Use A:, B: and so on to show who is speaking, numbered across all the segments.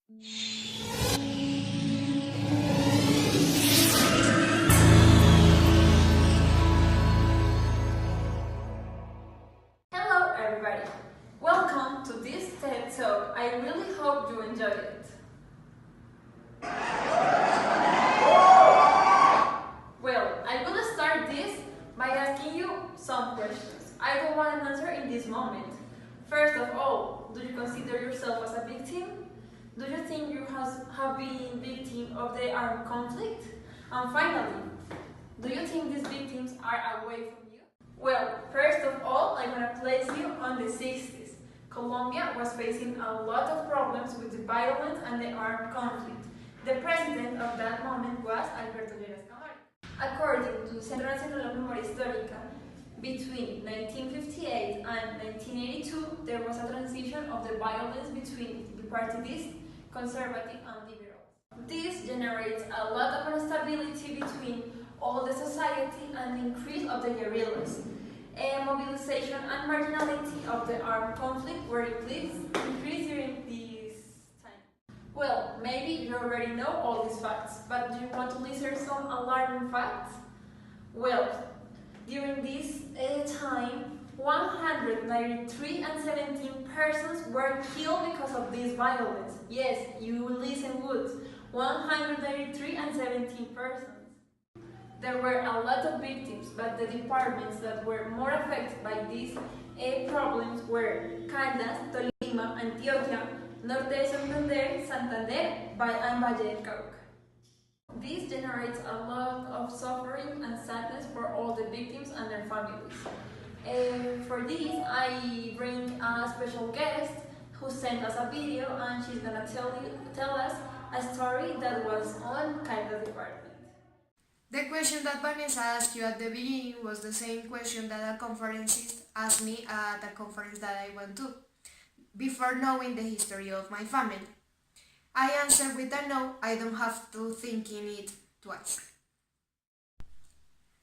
A: Hello everybody! Welcome to this TED Talk. I really hope you enjoy it. Well, I will start this by asking you some questions. I don't want an answer in this moment. First of all, do you consider yourself as a victim? Do you think you have been victim of the armed conflict? And finally, do you think these victims are away from you? Well, first of all, I want to place you on the 60s. Colombia was facing a lot of problems with the violence and the armed conflict. The president of that moment was Alberto. According to the Centro Nacional of Memoria Histórica, between 1958 and 1982, there was a transition of the violence between the parties, conservative and liberal. This generates a lot of instability between all the society and the increase of the guerrillas. Mobilization and marginality of the armed conflict were increased during this time. Well, maybe you already know all these facts, but do you want to listen to some alarming facts? Well, during this time, 193 and 17 persons were killed because of this violence. Yes, you listen good. 193 and 17 persons. There were a lot of victims, but the departments that were more affected by these problems were Caldas, Tolima, Antioquia, Norte de Santander, Santander, and Valle del Cauca. This generates a lot of suffering and sadness for all the victims and their families. For this, I bring a special guest who sent us a video, and she's gonna tell us a story that was on Caldas department.
B: The question that Vanessa asked you at the beginning was the same question that a conferencist asked me at a conference that I went to, before knowing the history of my family. I answered with a no. I don't have to think in it twice.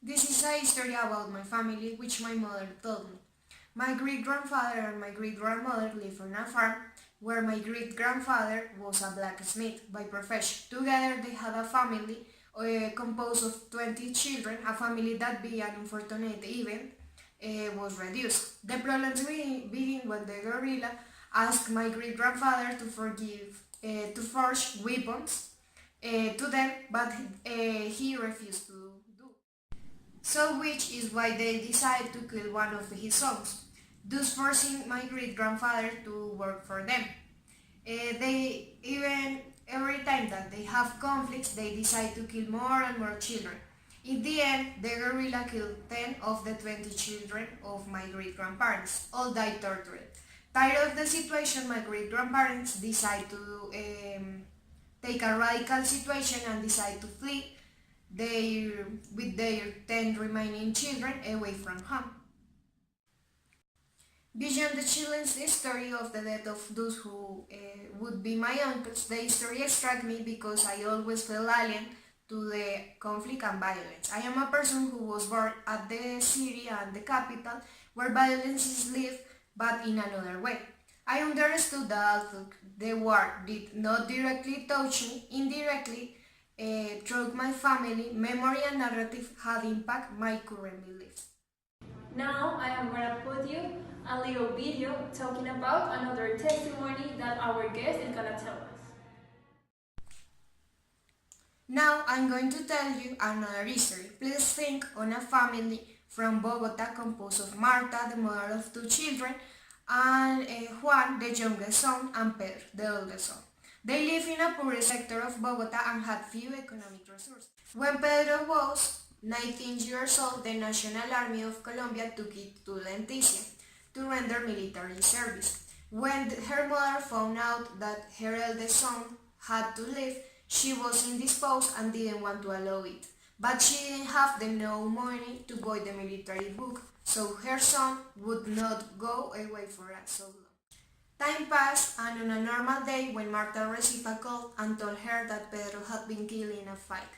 B: This is a history about my family which my mother told me. My great-grandfather and my great-grandmother lived on a farm where my great-grandfather was a blacksmith by profession. Together they had a family composed of 20 children, a family that via an unfortunate event was reduced. The problems began when the guerrilla asked my great-grandfather to forge weapons to them, but he refused to do. So which is why they decided to kill one of his sons, thus forcing my great-grandfather to work for them. Every time that they have conflicts, they decide to kill more and more children. In the end, the guerrilla killed 10 of the 20 children of my great-grandparents. All died tortured. Tired of the situation, my great-grandparents decide to take a radical situation and decide to flee with their 10 remaining children away from home. Beyond the children's story of the death of those who would be my uncles, the story struck me because I always felt alien to the conflict and violence. I am a person who was born at the city and the capital where violence is lived, but in another way. I understood that the war did not directly touch me, indirectly, through my family, memory and narrative had impact my current beliefs.
A: Now I am going to put you a little video talking about another testimony that our guest is going to tell us.
B: Now I'm going to tell you another history. Please think on a family from Bogotá composed of Marta, the mother of 2 children, and Juan, the youngest son, and Pedro, the oldest son. They live in a poor sector of Bogotá and had few economic resources. When Pedro was 19 years old, the National Army of Colombia took it to Leticia to render military service. When her mother found out that her eldest son had to leave, she was indisposed and didn't want to allow it. But she didn't have no money to buy the military book, so her son would not go away for so long. Time passed, and on a normal day when Marta received a call and told her that Pedro had been killed in a fight,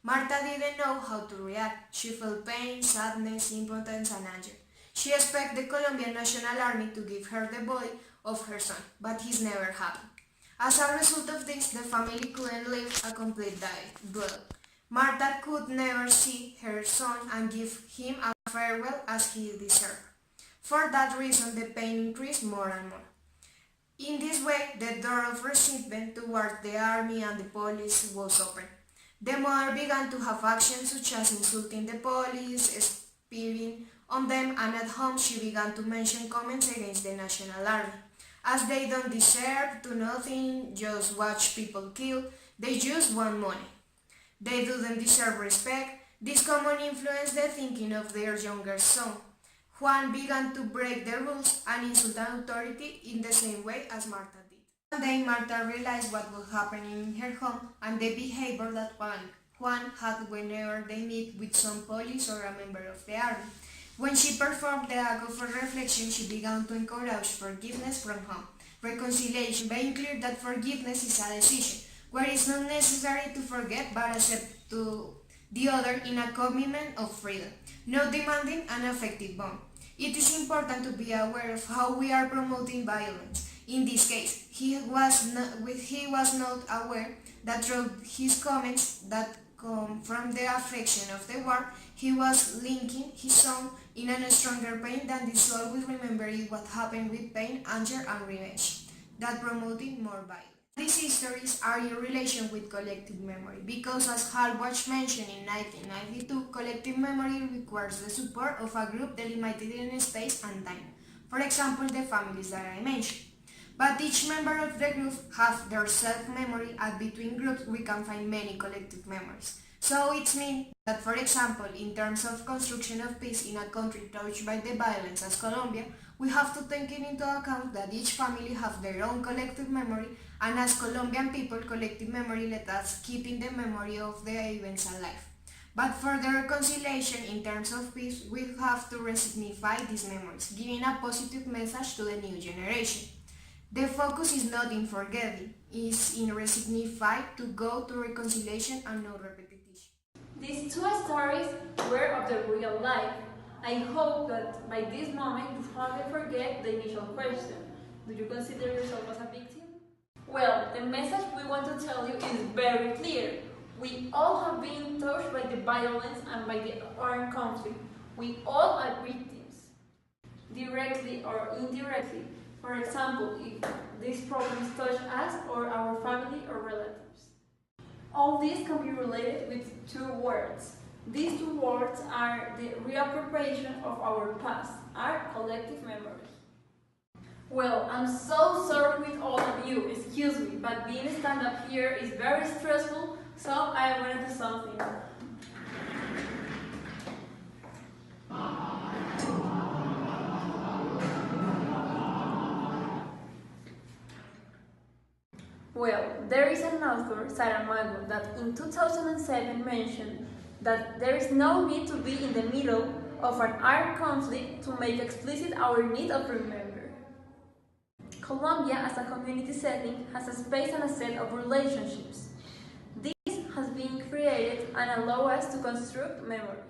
B: Marta didn't know how to react. She felt pain, sadness, impotence, and anger. She expected the Colombian National Army to give her the body of her son, but this never happened. As a result of this, the family couldn't live a complete duel. Martha could never see her son and give him a farewell as he deserved. For that reason, the pain increased more and more. In this way, the door of resentment towards the army and the police was opened. The mother began to have actions such as insulting the police, spying on them, and at home she began to mention comments against the National Army. As they don't deserve to nothing, just watch people kill, they just want money. They don't deserve respect. This common influenced the thinking of their younger son. Juan began to break the rules and insult an authority in the same way as Martha did. One day, Martha realized what was happening in her home and the behavior that Juan had whenever they meet with some police or a member of the army. When she performed the act of reflection, she began to encourage forgiveness from home, reconciliation, being clear that forgiveness is a decision, where it's not necessary to forget but accept to the other in a commitment of freedom, not demanding an affective bond. It is important to be aware of how we are promoting violence. In this case, he was not aware that through his comments that come from the affection of the war, he was linking his son in a stronger pain than this always remembering what happened with pain, anger, and revenge, that promoting more violence. These histories are in relation with collective memory because, as Halbwachs mentioned in 1992, collective memory requires the support of a group delimited in space and time. For example, the families that I mentioned. But each member of the group has their self-memory, and between groups we can find many collective memories. So it means that, for example, in terms of construction of peace in a country touched by the violence as Colombia, we have to take into account that each family has their own collective memory, and as Colombian people, collective memory let us keep in the memory of the events alive. But for the reconciliation in terms of peace, we have to resignify these memories, giving a positive message to the new generation. The focus is not in forgetting, it's in resignify to go to reconciliation and no repetition.
A: These two stories were of the real life. I hope that by this moment you haven't forget the initial question. Do you consider yourself as a victim? Well, the message we want to tell you is very clear. We all have been touched by the violence and by the armed conflict. We all are victims, directly or indirectly. For example, if these problems touch us or our family or relatives. All this can be related with two words. These two words are the reappropriation of our past, our collective memory. Well, I'm so sorry with all of you, excuse me, but being stand-up here is very stressful, so I want to do something. Well, there is an author, Saramago, that in 2007 mentioned that there is no need to be in the middle of an armed conflict to make explicit our need of remember. Colombia, as a community setting, has a space and a set of relationships. This has been created and allows us to construct memory.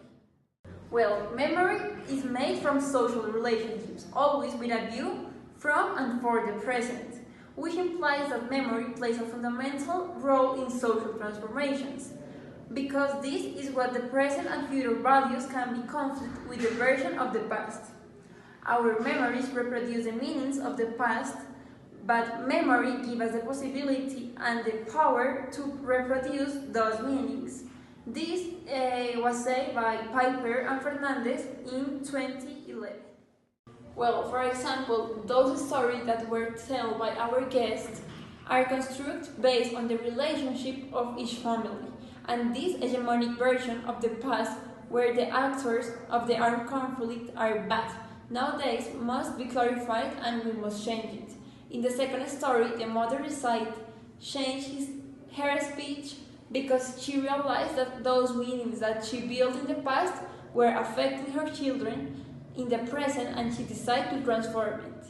A: Well, memory is made from social relationships, always with a view from and for the present, which implies that memory plays a fundamental role in social transformations, because this is what the present and future values can be conflict with the version of the past. Our memories reproduce the meanings of the past, but memory gives us the possibility and the power to reproduce those meanings. This was said by Piper and Fernández in 2011. Well, for example, those stories that were told by our guests are constructed based on the relationship of each family, and this hegemonic version of the past where the actors of the armed conflict are bad, nowadays must be clarified and we must change it. In the second story, the mother decided to change her speech because she realized that those meanings that she built in the past were affecting her children in the present, and she decided to transform it.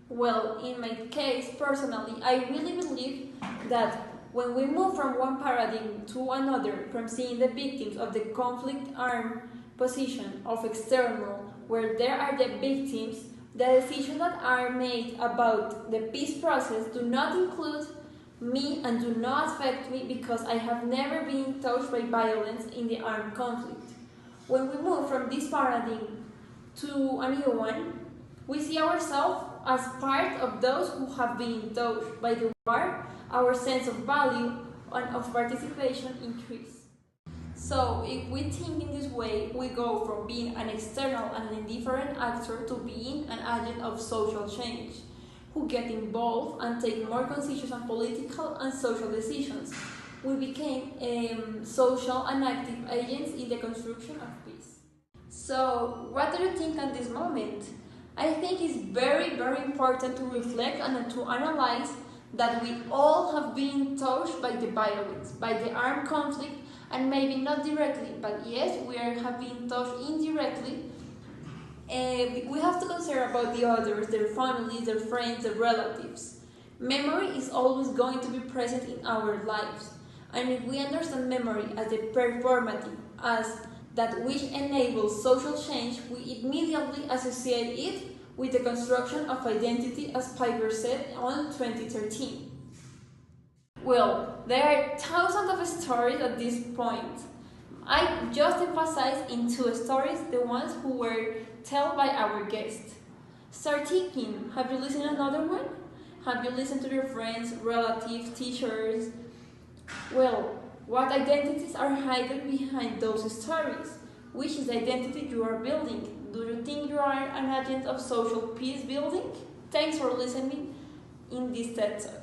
A: Well, in my case, personally, I really believe that when we move from one paradigm to another, from seeing the victims of the conflict armed position of external, where there are the victims, The decisions that are made about the peace process do not include me and do not affect me because I have never been touched by violence in the armed conflict. When we move from this paradigm to a new one, we see ourselves as part of those who have been touched by the war. Our sense of value and of participation increase. So, if we think in this way, we go from being an external and indifferent actor to being an agent of social change, who get involved and take more conscious and political and social decisions. We became social and active agents in the construction of peace. So, what do you think at this moment? I think it's very, very important to reflect and to analyze that we all have been touched by the violence, by the armed conflict, and maybe not directly, but yes, we have been touched indirectly. We have to consider about the others, their families, their friends, their relatives. Memory is always going to be present in our lives, and if we understand memory as a performative, as that which enables social change, we immediately associate it with the construction of identity, as Piper said on 2013. Well, there are thousands of stories at this point. I just emphasize in two stories, the ones who were told by our guest. Start thinking, have you listened to another one? Have you listened to your friends, relatives, teachers? Well, what identities are hidden behind those stories? Which is the identity you are building? Do you think you are an agent of social peace building? Thanks for listening in this TED Talk.